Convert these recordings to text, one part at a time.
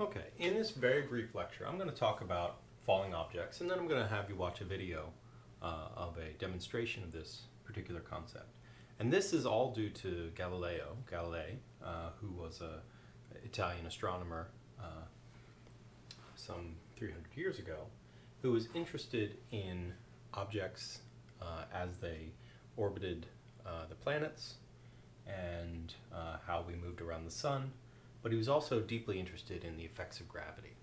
Okay, in this very brief lecture, I'm going to talk about falling objects, and then I'm going to have you watch a video of a demonstration of this particular concept. And this is all due to Galileo Galilei, who was an Italian astronomer some 300 years ago, who was interested in objects as they orbited the planets and how we moved around the sun. But he was also deeply interested in the effects of gravity.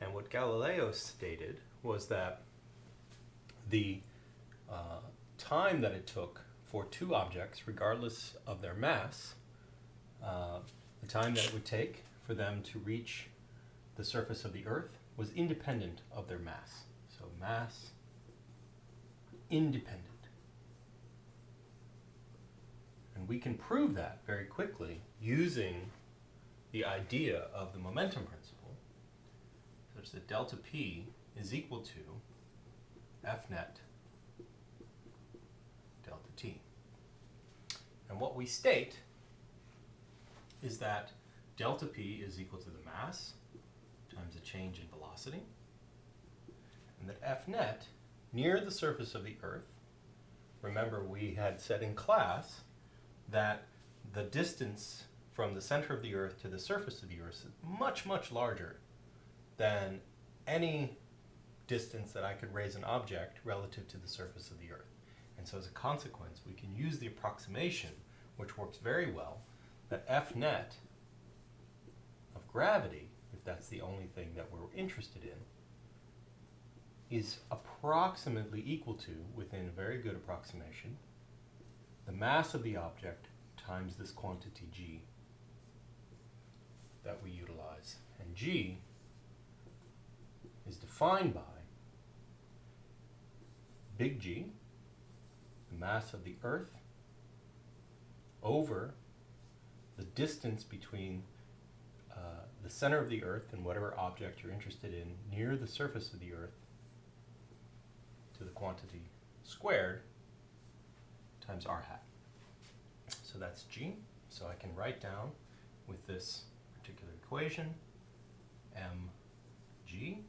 And what Galileo stated was that the time that it took for two objects, regardless of their mass, the time that it would take for them to reach the surface of the Earth was independent of their mass. So mass independent. And we can prove that very quickly using the idea of the momentum principle, such that delta P is equal to F net delta T. And what we state is that delta P is equal to the mass times the change in velocity, and that F net, near the surface of the Earth, remember we had said in class that the distance from the center of the Earth to the surface of the Earth is much, much larger than any distance that I could raise an object relative to the surface of the Earth. And so as a consequence, we can use the approximation, which works very well, that F net of gravity, if that's the only thing that we're interested in, is approximately equal to, within a very good approximation, the mass of the object times this quantity g that we utilize. And g is defined by big G, the mass of the Earth, over the distance between the center of the Earth and whatever object you're interested in near the surface of the Earth to the quantity squared times r hat. So that's g. So I can write down with this particular equation mg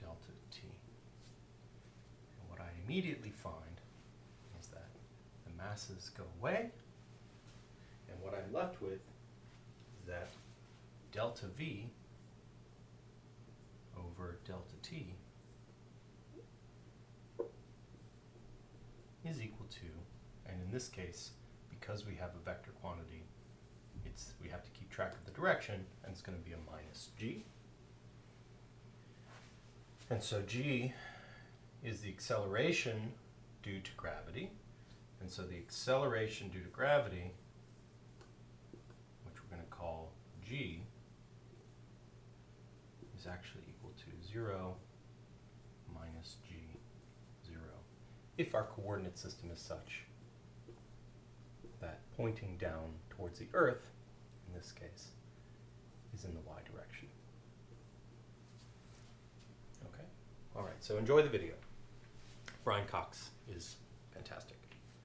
delta t. And what I immediately find is that the masses go away, and what I'm left with is that delta v over delta t is equal to, and in this case, because we have a vector quantity, we have to keep track of the direction, and it's going to be a minus g. And so g is the acceleration due to gravity. And so the acceleration due to gravity, which we're going to call g, is actually equal to 0 minus g 0, if our coordinate system is such that pointing down towards the Earth, in this case, is in the y direction. Okay? All right, so enjoy the video. Brian Cox is fantastic.